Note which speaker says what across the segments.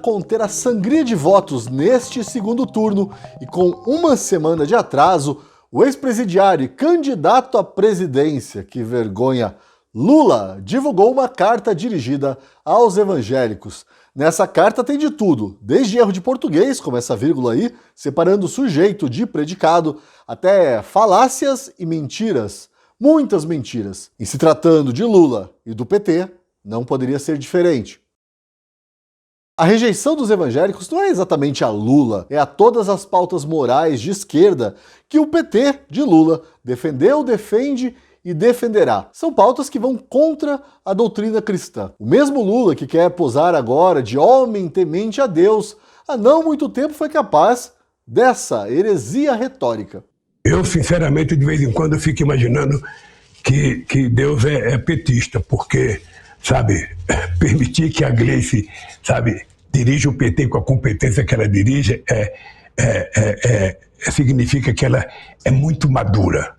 Speaker 1: conter a sangria de votos neste segundo turno e com uma semana de atraso, o ex-presidiário e candidato à presidência, que vergonha, Lula, divulgou uma carta dirigida aos evangélicos. Nessa carta tem de tudo, desde erro de português, como essa vírgula aí, separando sujeito de predicado, até falácias e mentiras, muitas mentiras. E se tratando de Lula e do PT, não poderia ser diferente. A rejeição dos evangélicos não é exatamente a Lula, é a todas as pautas morais de esquerda que o PT de Lula defendeu, defende e defenderá. São pautas que vão contra a doutrina cristã. O mesmo Lula que quer posar agora de homem temente a Deus, há não muito tempo foi capaz dessa heresia retórica.
Speaker 2: Eu, sinceramente, de vez em quando eu fico imaginando que Deus é petista, porque, sabe, permitir que a Gleice, sabe, dirija o PT com a competência que ela dirige significa que ela é muito madura,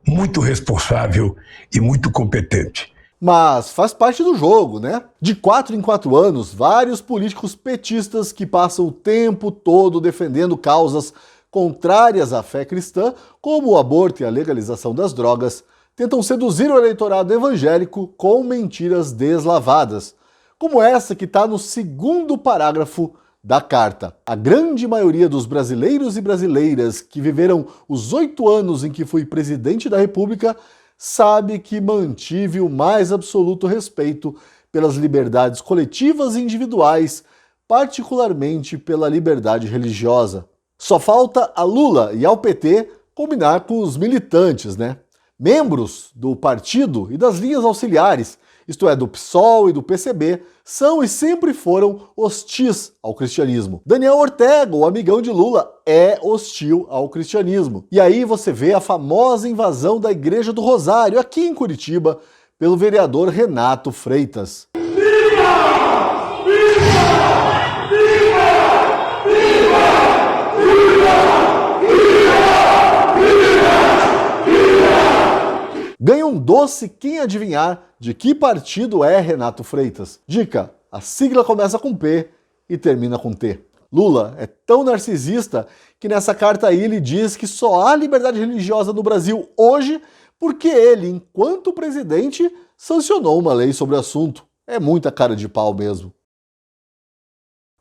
Speaker 2: muito responsável e muito competente.
Speaker 1: Mas faz parte do jogo, né? De 4 em 4 anos, vários políticos petistas que passam o tempo todo defendendo causas contrárias à fé cristã, como o aborto e a legalização das drogas, tentam seduzir o eleitorado evangélico com mentiras deslavadas, como essa que está no segundo parágrafo da carta. A grande maioria dos brasileiros e brasileiras que viveram os 8 anos em que fui presidente da República sabe que mantive o mais absoluto respeito pelas liberdades coletivas e individuais, particularmente pela liberdade religiosa. Só falta a Lula e ao PT combinar com os militantes, né? Membros do partido e das linhas auxiliares, isto é, do PSOL e do PCB, são e sempre foram hostis ao cristianismo. Daniel Ortega, o amigão de Lula, é hostil ao cristianismo. E aí você vê a famosa invasão da Igreja do Rosário, aqui em Curitiba, pelo vereador Renato Freitas. Ganha um doce quem adivinhar de que partido é Renato Freitas. Dica, a sigla começa com P e termina com T. Lula é tão narcisista que nessa carta aí ele diz que só há liberdade religiosa no Brasil hoje porque ele, enquanto presidente, sancionou uma lei sobre o assunto. É muita cara de pau mesmo.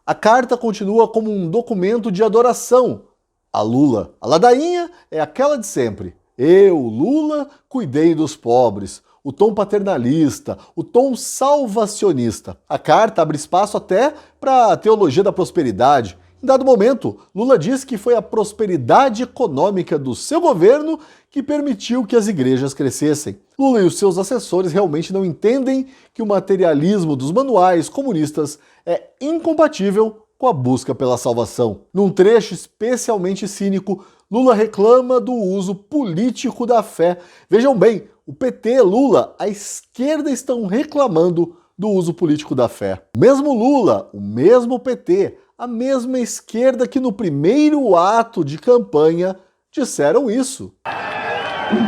Speaker 1: A carta continua como um documento de adoração a Lula. A ladainha é aquela de sempre. Eu, Lula, cuidei dos pobres. O tom paternalista, o tom salvacionista. A carta abre espaço até para a teologia da prosperidade. Em dado momento, Lula diz que foi a prosperidade econômica do seu governo que permitiu que as igrejas crescessem. Lula e os seus assessores realmente não entendem que o materialismo dos manuais comunistas é incompatível com a busca pela salvação. Num trecho especialmente cínico, Lula reclama do uso político da fé. Vejam bem, o PT, Lula, a esquerda estão reclamando do uso político da fé. O mesmo Lula, o mesmo PT, a mesma esquerda que no primeiro ato de campanha disseram isso.
Speaker 3: Um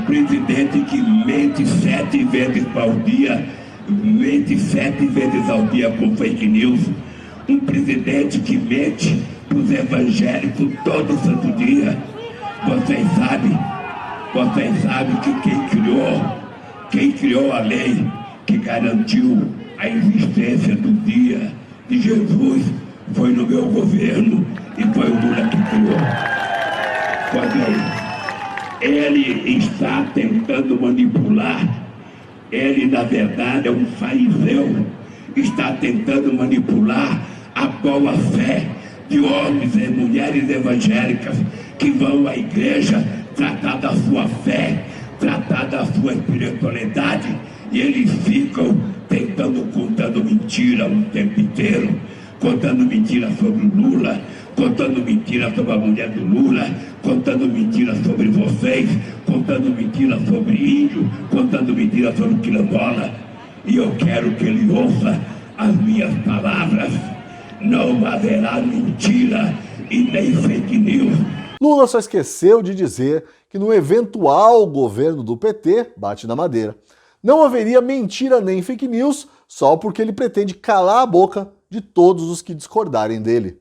Speaker 3: presidente que mente 7 vezes ao dia, mente 7 vezes ao dia com fake news. Um presidente que mente para os evangélicos todo santo dia. Vocês sabem que quem criou a lei que garantiu a existência do dia de Jesus foi no meu governo e foi o Lula que criou. Ele está tentando manipular, ele na verdade é um fariseu, está tentando manipular a boa fé de homens e mulheres evangélicas que vão à igreja tratar da sua fé, tratar da sua espiritualidade, e eles ficam contando mentira o tempo inteiro, contando mentira sobre o Lula, contando mentira sobre a mulher do Lula, contando mentira sobre vocês, contando mentira sobre índio, contando mentira sobre quilombola. E eu quero que ele ouça as minhas palavras. Não haverá mentira e nem fake news.
Speaker 1: Lula só esqueceu de dizer que no eventual governo do PT, bate na madeira, não haveria mentira nem fake news só porque ele pretende calar a boca de todos os que discordarem dele.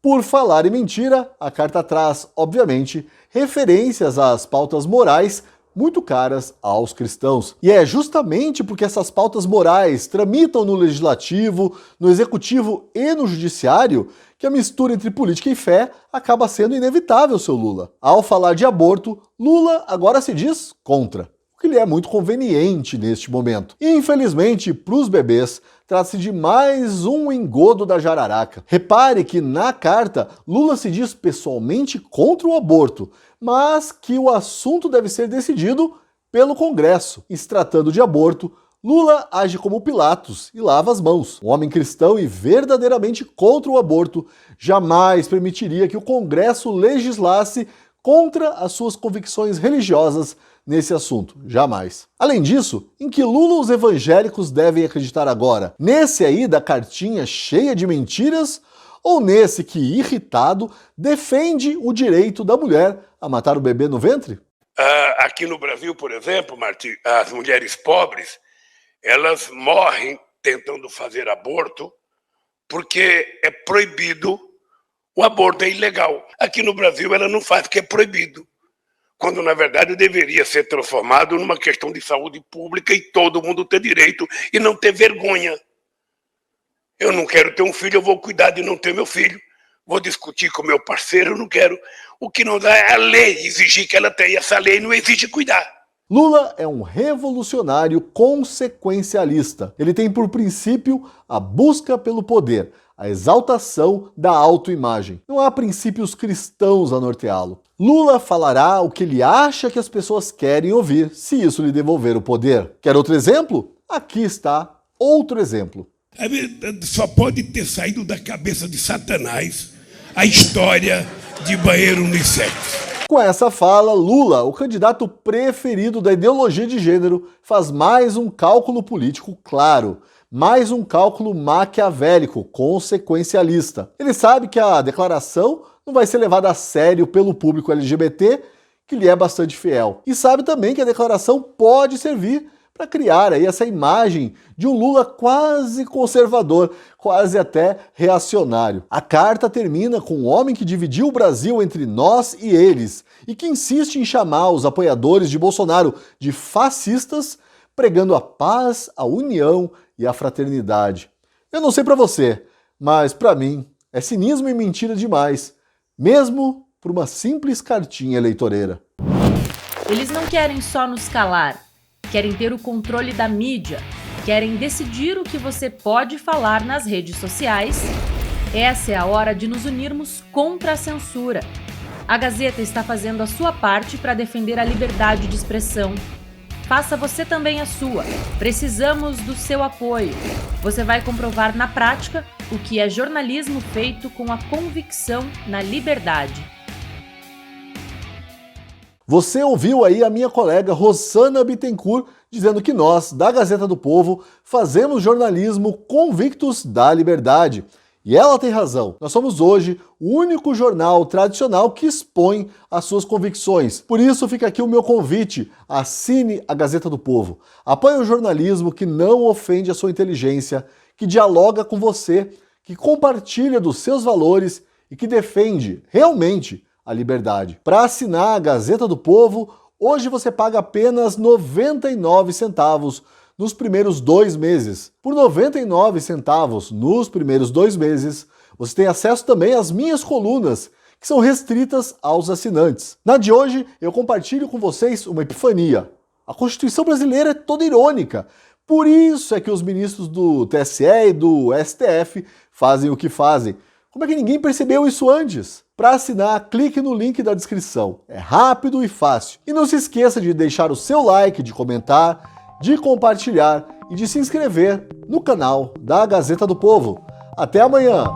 Speaker 1: Por falar em mentira, a carta traz, obviamente, referências às pautas morais muito caras aos cristãos. E é justamente porque essas pautas morais tramitam no legislativo, no executivo e no judiciário que a mistura entre política e fé acaba sendo inevitável, seu Lula. Ao falar de aborto, Lula agora se diz contra, o que lhe é muito conveniente neste momento. E, infelizmente, para os bebês, trata-se de mais um engodo da jararaca. Repare que na carta, Lula se diz pessoalmente contra o aborto, mas que o assunto deve ser decidido pelo Congresso. E se tratando de aborto, Lula age como Pilatos e lava as mãos. Um homem cristão e verdadeiramente contra o aborto jamais permitiria que o Congresso legislasse contra as suas convicções religiosas nesse assunto. Jamais. Além disso, em que Lula os evangélicos devem acreditar agora? Nesse aí da cartinha cheia de mentiras ou nesse que, irritado, defende o direito da mulher a matar o bebê no ventre?
Speaker 2: Aqui no Brasil, por exemplo, Martim, as mulheres pobres, elas morrem tentando fazer aborto porque é proibido, o aborto é ilegal. Aqui no Brasil ela não faz porque é proibido, quando na verdade deveria ser transformado numa questão de saúde pública e todo mundo ter direito e não ter vergonha. Eu não quero ter um filho, eu vou cuidar de não ter meu filho. Vou discutir com meu parceiro, eu não quero. O que não dá é a lei exigir que ela tenha. Essa lei não exige cuidar.
Speaker 1: Lula é um revolucionário consequencialista. Ele tem por princípio a busca pelo poder, a exaltação da autoimagem. Não há princípios cristãos a norteá-lo. Lula falará o que ele acha que as pessoas querem ouvir, se isso lhe devolver o poder. Quer outro exemplo? Aqui está outro exemplo.
Speaker 2: Só pode ter saído da cabeça de Satanás a história de banheiro unissex.
Speaker 1: Com essa fala, Lula, o candidato preferido da ideologia de gênero, faz mais um cálculo político claro, mais um cálculo maquiavélico, consequencialista. Ele sabe que a declaração não vai ser levada a sério pelo público LGBT, que lhe é bastante fiel. E sabe também que a declaração pode servir para criar aí essa imagem de um Lula quase conservador, quase até reacionário. A carta termina com um homem que dividiu o Brasil entre nós e eles e que insiste em chamar os apoiadores de Bolsonaro de fascistas, pregando a paz, a união e a fraternidade. Eu não sei para você, mas para mim é cinismo e mentira demais, mesmo por uma simples cartinha eleitoreira.
Speaker 4: Eles não querem só nos calar. Querem ter o controle da mídia, querem decidir o que você pode falar nas redes sociais. Essa é a hora de nos unirmos contra a censura. A Gazeta está fazendo a sua parte para defender a liberdade de expressão. Faça você também a sua. Precisamos do seu apoio. Você vai comprovar na prática o que é jornalismo feito com a convicção na liberdade.
Speaker 1: Você ouviu aí a minha colega Rossana Bittencourt dizendo que nós, da Gazeta do Povo, fazemos jornalismo convictos da liberdade. E ela tem razão. Nós somos hoje o único jornal tradicional que expõe as suas convicções. Por isso fica aqui o meu convite. Assine a Gazeta do Povo. Apoie o jornalismo que não ofende a sua inteligência, que dialoga com você, que compartilha dos seus valores e que defende realmente a liberdade. Para assinar a Gazeta do Povo, hoje você paga apenas 99 centavos nos primeiros 2 meses. Por 99 centavos nos primeiros 2 meses, você tem acesso também às minhas colunas, que são restritas aos assinantes. Na de hoje, eu compartilho com vocês uma epifania. A Constituição brasileira é toda irônica. Por isso é que os ministros do TSE e do STF fazem o que fazem. Como é que ninguém percebeu isso antes? Para assinar, clique no link da descrição. É rápido e fácil. E não se esqueça de deixar o seu like, de comentar, de compartilhar e de se inscrever no canal da Gazeta do Povo. Até amanhã!